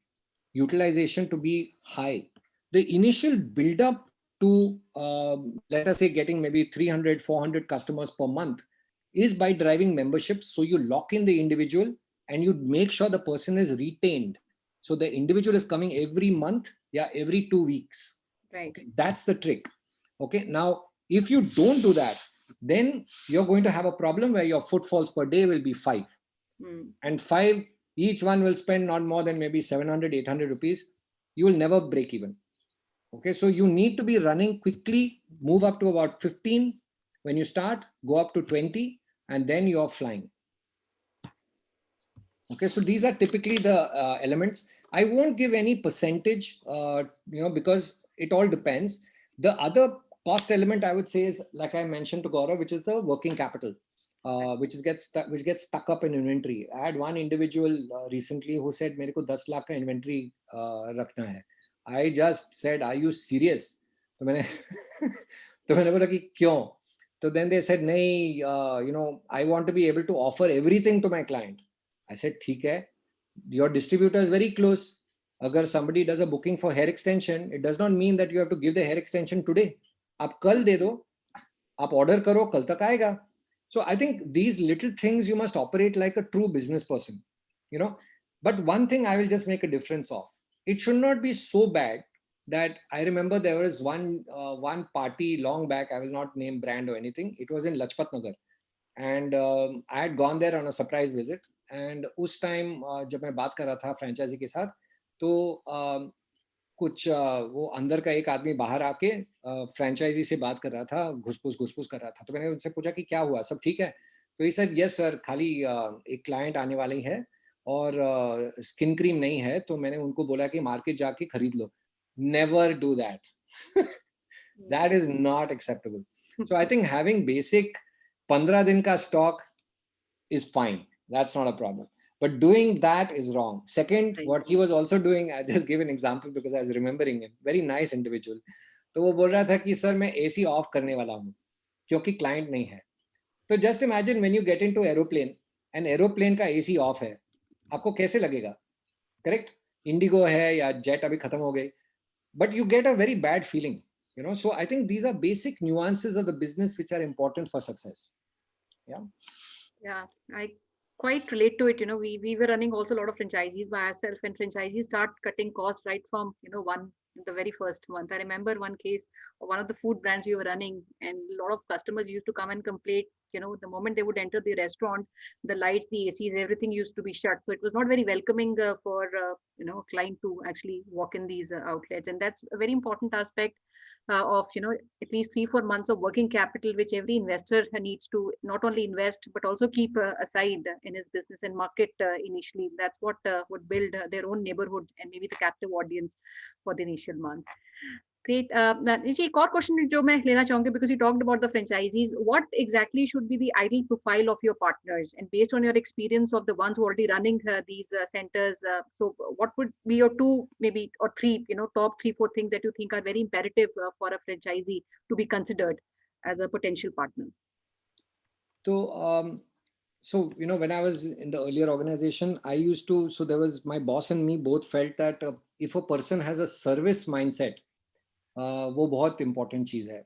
utilization to be high, the initial build up to, let us say, getting maybe 300, 400 customers per month is by driving memberships. So you lock in the individual and you make sure the person is retained. So the individual is coming every month, yeah, every 2 weeks. Right. Okay, that's the trick. Okay, now if you don't do that, then you're going to have a problem where your footfalls per day will be 5. And 5, each one will spend not more than maybe 700, 800 rupees. You will never break even. Okay, so you need to be running quickly, move up to about 15 when you start, go up to 20, and then you're flying. Okay, so these are typically the elements. I won't give any percentage, because it all depends. The other cost element I would say is, like I mentioned to Gaurav, which is the working capital, which gets stuck up in inventory. I had one individual recently who said, "मेरे को 10 lakh का inventory रखना है." I just said, "Are you serious?" तो मैंने बोला कि क्यों? So then they said, "नहीं, I want to be able to offer everything to my client." I said, "ठीक है, your distributor is very close. Agar somebody does a booking for hair extension, it does not mean that you have to give the hair extension today. आप कल दे दो, आप order करो, कल तक आएगा." So I think these little things you must operate like a true business person, But one thing I will just make a difference of. It should not be so bad that I remember there was one party long back. I will not name brand or anything. It was in Lajpat Nagar, and I had gone there on a surprise visit. And उस time जब मैं बात कर रहा था franchise के साथ, तो कुछ वो अंदर का एक आदमी बाहर आके फ्रेंचाइजी से बात कर रहा था, घुसपुस कर रहा था. तो मैंने उनसे पूछा कि क्या हुआ, सब ठीक है? तो ये सर, यस सर, खाली एक क्लाइंट आने वाली है और स्किन क्रीम नहीं है, तो मैंने उनको बोला कि मार्केट जाके खरीद लो. Never do that. That is not acceptable. So I think having basic 15 दिन का stock is fine. That's not a problem. But doing that is wrong. Second, what he was also doing, I just give an example because I was remembering him. Very nice individual. तो वो बोल रहा था कि sir मैं AC of करने वाला हूँ क्योंकि क्लाइंट नहीं है. तो just imagine when you get into aeroplane and aeroplane का AC ऑफ है, आपको कैसे लगेगा? Correct? Indigo है या jet अभी खत्म हो गई. But you get a very bad feeling. So I think these are basic nuances of the business which are important for success. Yeah, I quite relate to it. We were running also a lot of franchisees by ourselves, and franchisees start cutting costs right from the very first month. I remember one case of one of the food brands we were running, and a lot of customers used to come and complain. The moment they would enter the restaurant, the lights, the ACs, everything used to be shut. So it was not very welcoming for a client to actually walk in these outlets, and that's a very important aspect of at least 3-4 months of working capital, which every investor needs to not only invest but also keep aside in his business and market initially. That's what would build their own neighborhood and maybe the captive audience for the initial month. Great. Nishi, एक और question जो मैं लेना चाहूँगी, because you talked about the franchisees. What exactly should be the ideal profile of your partners? And based on your experience of the ones who are already running these centers, so what would be your two, maybe, or three, top 3, 4 things that you think are very imperative for a franchisee to be considered as a potential partner? So, when I was in the earlier organization, so there was my boss and me both felt that if a person has a service mindset, वो बहुत important चीज है.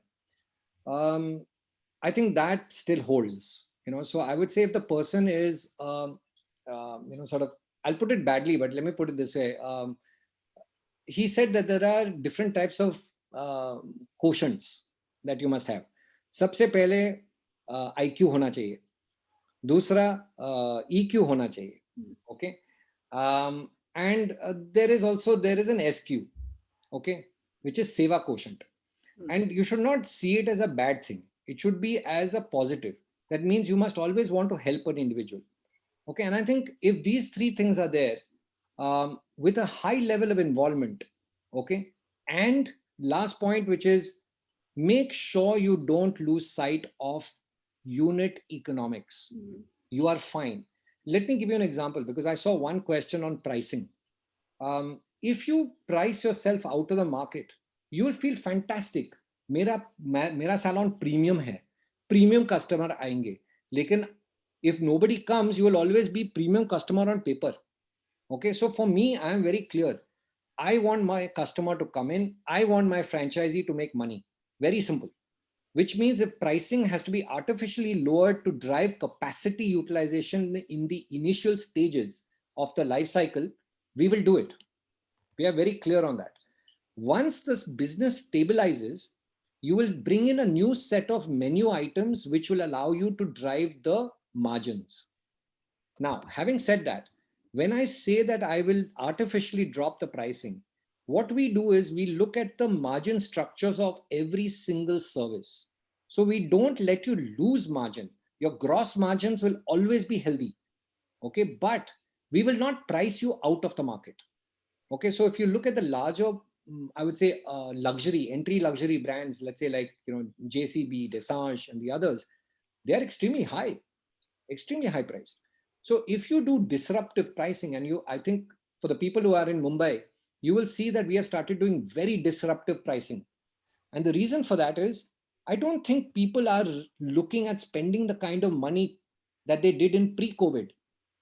I think that still holds, so I would say if the person is, sort of, I'll put it badly, but let me put it this way. He said that there are different types of quotients that you must have. सबसे पहले IQ होना चाहिए, दूसरा EQ होना चाहिए, okay, and there is an SQ, okay, which is seva quotient, and you should not see it as a bad thing. It should be as a positive. That means you must always want to help an individual, okay. And I think if these three things are there, with a high level of involvement, okay, and last point, which is make sure you don't lose sight of unit economics. You are fine. Let me give you an example, because I saw one question on pricing. If you price yourself out of the market, you will feel fantastic. मेरा salon premium है, premium customer आएंगे. लेकिन if nobody comes, you will always be premium customer on paper. Okay, so for me, I am very clear. I want my customer to come in. I want my franchisee to make money. Very simple. Which means if pricing has to be artificially lowered to drive capacity utilization in the initial stages of the life cycle, we will do it. We are very clear on that. Once this business stabilizes, you will bring in a new set of menu items which will allow you to drive the margins. Now, having said that, when I say that I will artificially drop the pricing, what we do is we look at the margin structures of every single service. So we don't let you lose margin. Your gross margins will always be healthy, okay? But we will not price you out of the market, okay? So if you look at the larger, I would say entry luxury brands, let's say like, JCB, Dessange and the others, they are extremely high priced. So if you do disruptive pricing, and I think for the people who are in Mumbai, you will see that we have started doing very disruptive pricing. And the reason for that is, I don't think people are looking at spending the kind of money that they did in pre-COVID.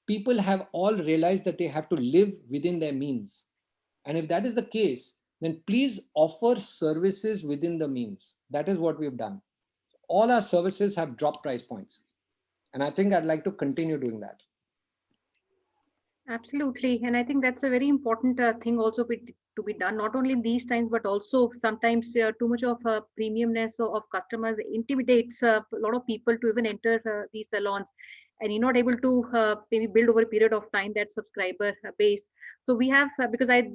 People have all realized that they have to live within their means. And if that is the case, then please offer services within the means. That is what we've done. All our services have dropped price points. And I think I'd like to continue doing that. Absolutely. And I think that's a very important thing also to be done, not only in these times, but also sometimes too much of premiumness of customers intimidates a lot of people to even enter these salons. And you're not able to maybe build over a period of time that subscriber base. So we have, because I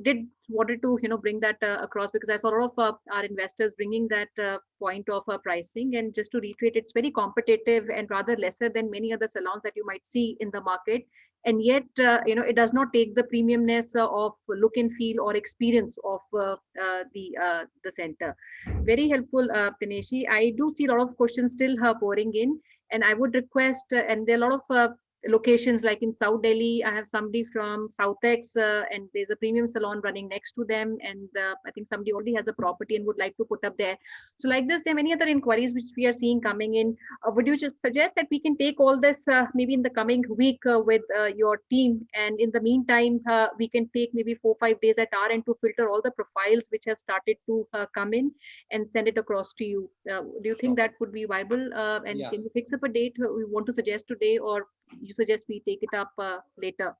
wanted to, bring that across, because I saw a lot of our investors bringing that point of pricing. And just to reiterate, it's very competitive and rather lesser than many other salons that you might see in the market. And yet, it does not take the premiumness of look and feel or experience of the center. Very helpful, Dineshi. I do see a lot of questions still pouring in. And I would request, and there are a lot of locations like in South Delhi, I have somebody from Southex, and there's a premium salon running next to them. And I think somebody already has a property and would like to put up there. So like this, there are many other inquiries which we are seeing coming in. Would you just suggest that we can take all this maybe in the coming week with your team? And in the meantime, we can take maybe 4-5 days at our end to filter all the profiles which have started to come in and send it across to you. Do you think that would be viable? And Yeah. can you fix up a date we want to suggest today, or you suggest we take it up later?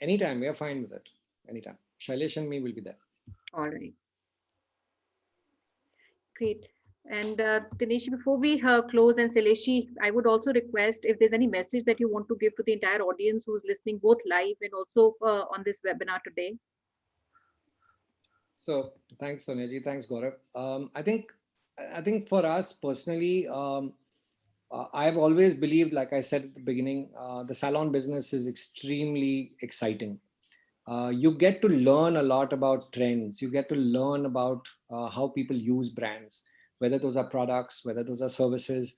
Anytime, we are fine with it. Anytime. Shailesh and me will be there. All right. Great. And Dinesh, before we close, and Saileshi, I would also request if there's any message that you want to give to the entire audience who's listening both live and also on this webinar today. So thanks, Sonia ji. Thanks, Gaurav. I think for us personally, I've always believed, like I said at the beginning, the salon business is extremely exciting. You get to learn a lot about trends. You get to learn about how people use brands, whether those are products, whether those are services,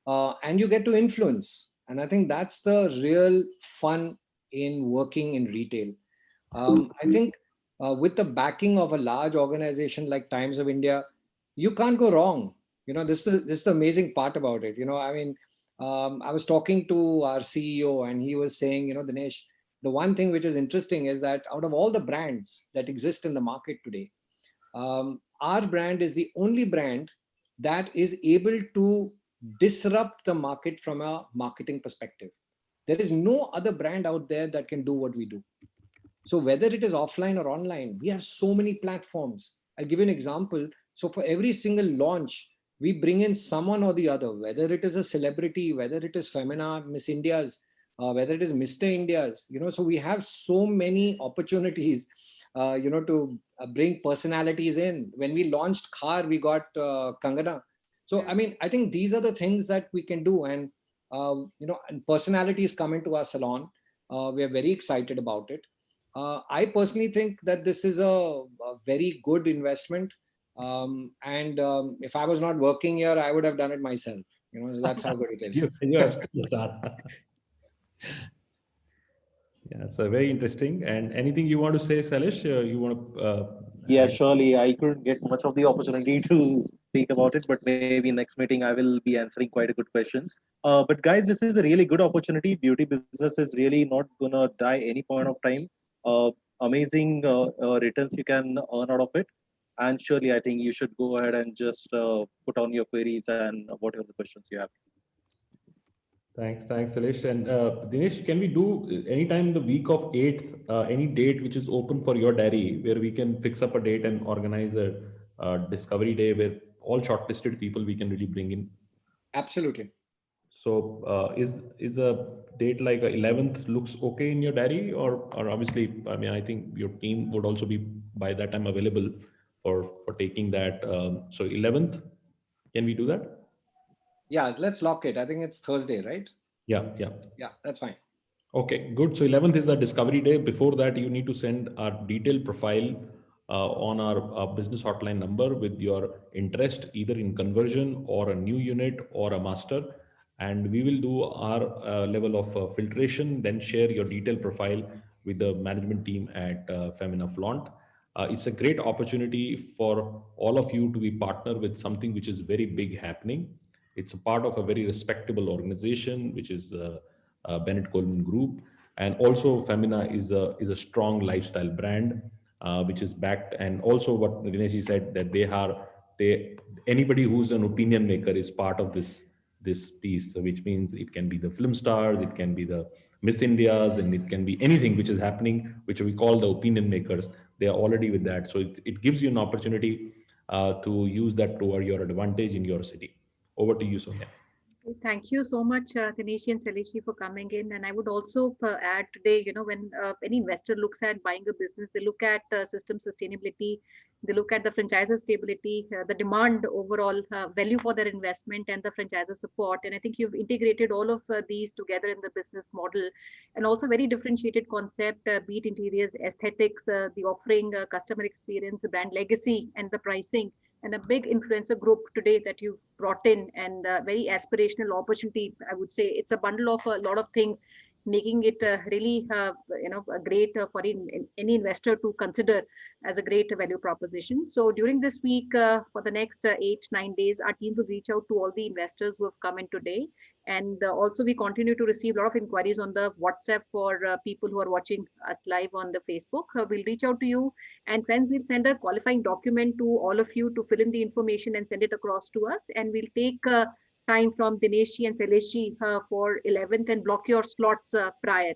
and you get to influence. And I think that's the real fun in working in retail. I think with the backing of a large organization like Times of India, you can't go wrong. This is the amazing part about it. I mean, I was talking to our CEO and he was saying, Dinesh, the one thing which is interesting is that out of all the brands that exist in the market today, our brand is the only brand that is able to disrupt the market from a marketing perspective. There is no other brand out there that can do what we do. So whether it is offline or online, we have so many platforms. I'll give you an example. So for every single launch, we bring in someone or the other, whether it is a celebrity, whether it is Femina, Miss India's, whether it is Mr. India's, so we have so many opportunities, to bring personalities in. When we launched Khar, we got Kangana. So, I mean, I think these are the things that we can do. And, and personalities come into our salon. We are very excited about it. I personally think that this is a very good investment. If I was not working here, I would have done it myself. That's how good it is. You have still done. Yeah, so very interesting. And anything you want to say, Salish? You want to? Yeah, surely. I couldn't get much of the opportunity to speak about it, but maybe next meeting I will be answering quite a good questions. But guys, this is a really good opportunity. Beauty business is really not gonna die any point of time. Amazing returns you can earn out of it. And surely, I think you should go ahead and just put on your queries and whatever the questions you have. Thanks, Salish. And Dinesh, can we do anytime the week of 8th, any date which is open for your diary, where we can fix up a date and organize a discovery day where all shortlisted people we can really bring in? Absolutely. So is a date like 11th looks okay in your diary, or obviously, I mean, I think your team would also be by that time available for taking that. So 11th, can we do that? Yeah, let's lock it. I think it's Thursday, right? Yeah. Yeah, that's fine. Okay, good. So 11th is the discovery day. Before that, you need to send our detailed profile on our business hotline number with your interest, either in conversion or a new unit or a master. And we will do our level of filtration, then share your detailed profile with the management team at Femina Flaunt. It's a great opportunity for all of you to be partner with something which is very big happening. It's a part of a very respectable organization, which is Bennett Coleman Group, and also Femina is a strong lifestyle brand, which is backed. And also, what Dinesh said, that anybody who's an opinion maker is part of this piece, which means it can be the film stars, it can be the Miss Indias, and it can be anything which is happening, which we call the opinion makers. They are already with that, so it gives you an opportunity to use that to your advantage in your city. Over to you, Sonia. Thank you so much, Dinesh and Salishi, for coming in. And I would also add today, when any investor looks at buying a business, they look at system sustainability, they look at the franchisor stability, the demand overall value for their investment, and the franchisor support. And I think you've integrated all of these together in the business model, and also very differentiated concept, be it interiors, aesthetics, the offering, customer experience, brand legacy, and the pricing, and a big influencer group today that you've brought in, and a very aspirational opportunity. I would say it's a bundle of a lot of things, making it really a great for any investor to consider as a great value proposition. So during this week, for the next 8-9 days, our team will reach out to all the investors who have come in today. And also we continue to receive a lot of inquiries on the WhatsApp for people who are watching us live on the Facebook. We'll reach out to you, and friends, we'll send a qualifying document to all of you to fill in the information and send it across to us. And we'll take time from Dinesh and Salishi for 11th and block your slots prior.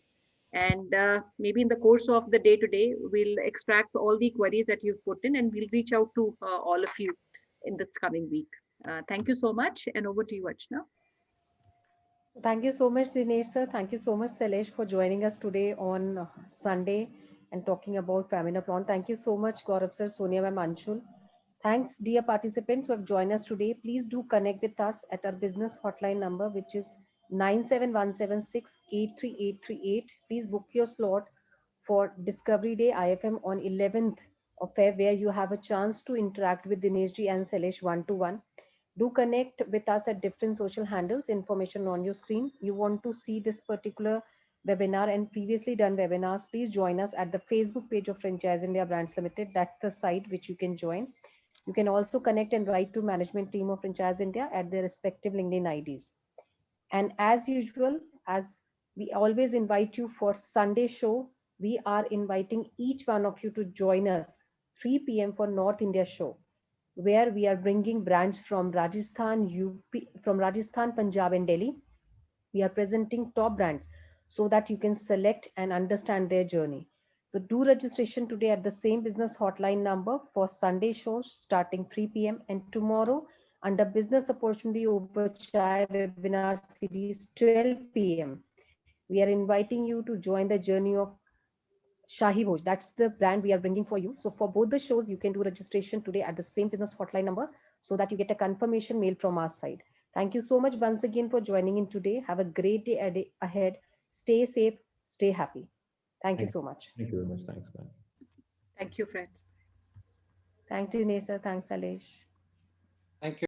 And maybe in the course of the day today, we'll extract all the queries that you've put in, and we'll reach out to all of you in this coming week. Thank you so much, and over to you, Archana. Thank you so much, Dinesh sir. Thank you so much, Salesh, for joining us today on Sunday and talking about Femina Flaunt. Thank you so much, Gaurav sir, Sonia ma'am, Anshul. Thanks, dear participants who have joined us today. Please do connect with us at our business hotline number, which is 97176 83838. Please book your slot for Discovery Day IFM on 11th of Feb, where you have a chance to interact with Dinesh ji and Sailesh one-to-one. Do connect with us at different social handles, information on your screen. You want to see this particular webinar and previously done webinars, please join us at the Facebook page of Franchise India Brands Limited. That's the site which you can join. You can also connect and write to management team of Franchise India at their respective LinkedIn IDs. And as usual, as we always invite you for Sunday show, we are inviting each one of you to join us 3 p.m. for North India show, where we are bringing brands from Rajasthan, Punjab, and Delhi. We are presenting top brands so that you can select and understand their journey. So do registration today at the same business hotline number for Sunday shows starting 3 p.m. and tomorrow under business opportunity over chai webinar series 12 p.m. We are inviting you to join the journey of Shahi Bhoj. That's the brand we are bringing for you. So for both the shows, you can do registration today at the same business hotline number so that you get a confirmation mail from our side. Thank you so much once again for joining in today. Have a great day ahead. Stay safe, stay happy. Thank you so much. Thank you very much. Thanks, man. Thank you, friends. Thanks, Dinesh sir. Thanks, Alesh. Thank you.